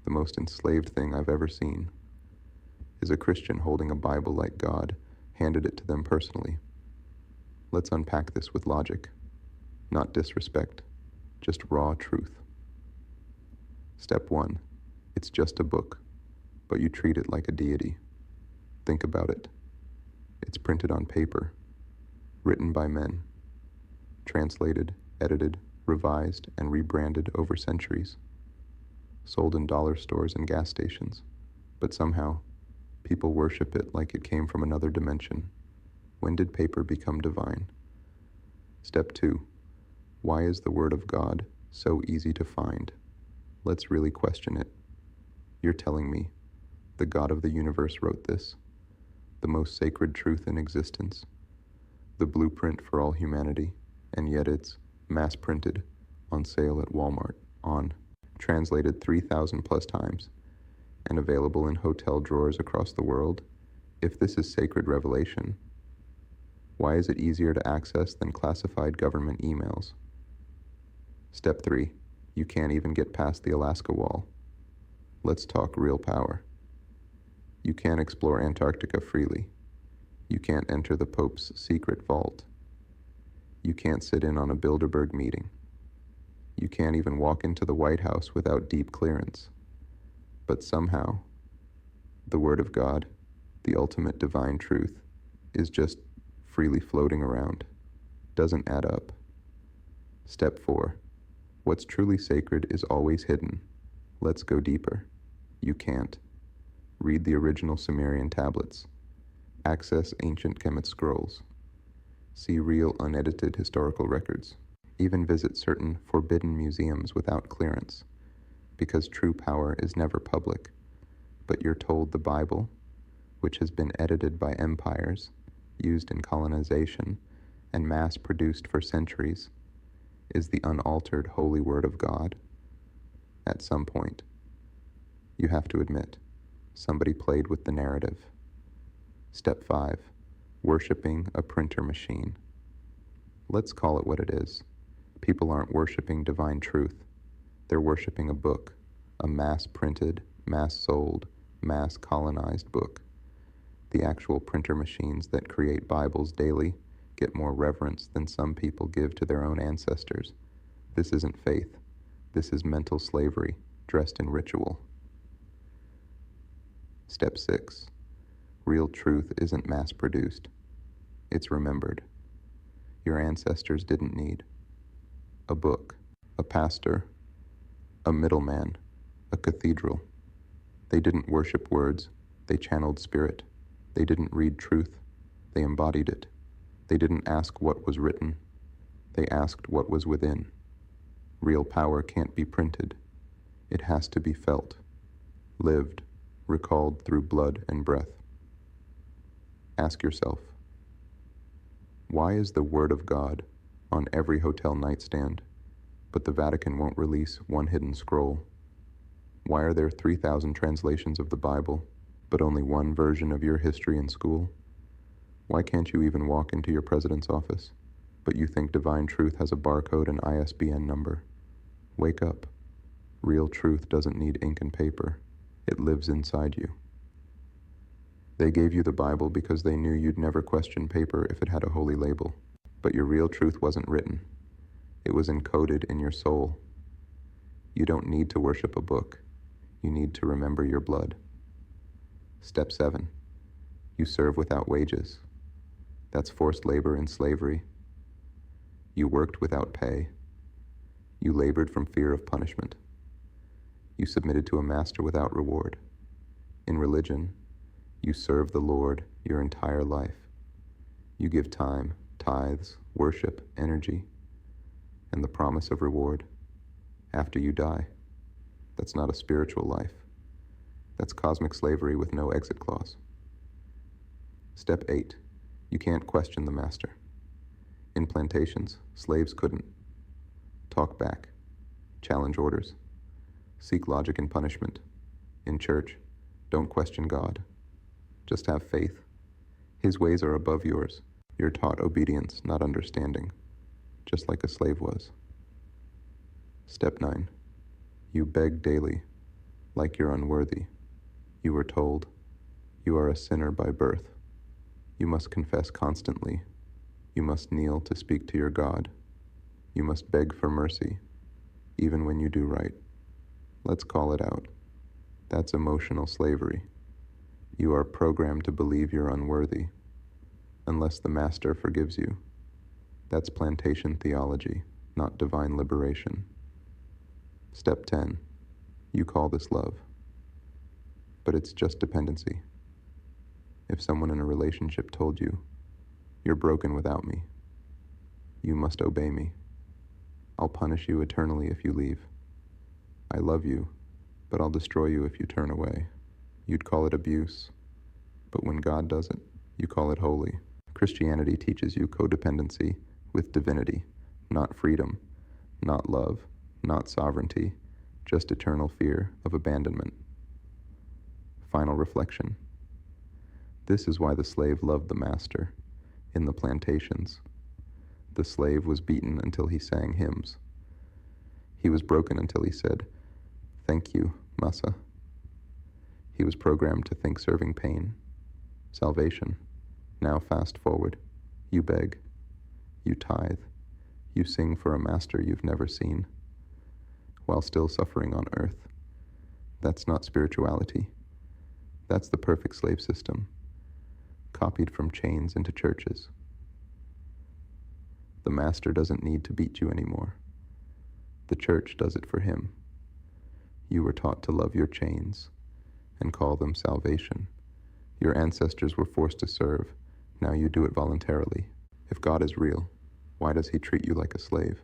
The most enslaved thing I've ever seen is a Christian holding a Bible like God handed it to them personally. Let's unpack this with logic, not disrespect, just raw truth. Step 1. It's just a book, but you treat it like a deity. Think about it. It's printed on paper, written by men, translated, edited, revised, and rebranded over centuries, sold in dollar stores and gas stations, but somehow people worship it like it came from another dimension. When did paper become divine? Step 2. Why is the Word of God so easy to find? Let's really question it. You're telling me the God of the universe wrote this, the most sacred truth in existence, the blueprint for all humanity, and yet it's mass-printed, on sale at Walmart, translated 3,000 plus times, and available in hotel drawers across the world? If this is sacred revelation, why is it easier to access than classified government emails? Step 3. You can't even get past the Alaska Wall. Let's talk real power. You can't explore Antarctica freely. You can't enter the Pope's secret vault. You can't sit in on a Bilderberg meeting. You can't even walk into the White House without deep clearance. But somehow, the Word of God, the ultimate divine truth, is just freely floating around. Doesn't add up. Step 4. What's truly sacred is always hidden. Let's go deeper. You can't. Read the original Sumerian tablets. Access ancient Kemet scrolls. See real unedited historical records. Even visit certain forbidden museums without clearance, because true power is never public. But you're told the Bible, which has been edited by empires, used in colonization, and mass-produced for centuries, is the unaltered holy word of God. At some point, you have to admit, somebody played with the narrative. Step 5. Worshipping a printer machine. Let's call it what it is. People aren't worshiping divine truth. They're worshiping a book, a mass-printed, mass-sold, mass-colonized book. The actual printer machines that create Bibles daily get more reverence than some people give to their own ancestors. This isn't faith. This is mental slavery, dressed in ritual. Step 6. Real truth isn't mass-produced. It's remembered. Your ancestors didn't need a book, a pastor, a middleman, a cathedral. They didn't worship words. They channeled spirit. They didn't read truth. They embodied it. They didn't ask what was written. They asked what was within. Real power can't be printed. It has to be felt, lived, recalled through blood and breath. Ask yourself, why is the Word of God on every hotel nightstand, but the Vatican won't release one hidden scroll? Why are there 3,000 translations of the Bible, but only one version of your history in school? Why can't you even walk into your president's office, but you think divine truth has a barcode and ISBN number? Wake up. Real truth doesn't need ink and paper. It lives inside you. They gave you the Bible because they knew you'd never question paper if it had a holy label. But your real truth wasn't written. It was encoded in your soul. You don't need to worship a book. You need to remember your blood. Step 7. You serve without wages. That's forced labor in slavery. You worked without pay. You labored from fear of punishment. You submitted to a master without reward. In religion, you serve the Lord your entire life. You give time, tithes, worship, energy, and the promise of reward after you die. That's not a spiritual life. That's cosmic slavery with no exit clause. Step 8. You can't question the master. In plantations, slaves couldn't. Talk back. Challenge orders. Seek logic in punishment. In church, don't question God. Just have faith. His ways are above yours. You're taught obedience, not understanding, just like a slave was. Step 9. You beg daily. like you're unworthy. You were told, you are a sinner by birth. You must confess constantly. You must kneel to speak to your God. You must beg for mercy, even when you do right. Let's call it out. That's emotional slavery. You are programmed to believe you're unworthy, unless the Master forgives you. That's plantation theology, not divine liberation. Step 10. You call this love. But it's just dependency. If someone in a relationship told you, you're broken without me, you must obey me. I'll punish you eternally if you leave. I love you, but I'll destroy you if you turn away. You'd call it abuse, but when God does it, you call it holy. Christianity teaches you codependency with divinity, not freedom, not love, not sovereignty, just eternal fear of abandonment. Final reflection. This is why the slave loved the master. In the plantations, the slave was beaten until he sang hymns. He was broken until he said, "Thank you, Massa." He was programmed to think serving pain, salvation. Now fast forward. You beg. You tithe. You sing for a master you've never seen, while still suffering on earth. That's not spirituality. That's the perfect slave system, copied from chains into churches. The master doesn't need to beat you anymore. The church does it for him. You were taught to love your chains and call them salvation. Your ancestors were forced to serve. Now you do it voluntarily. If God is real, why does he treat you like a slave?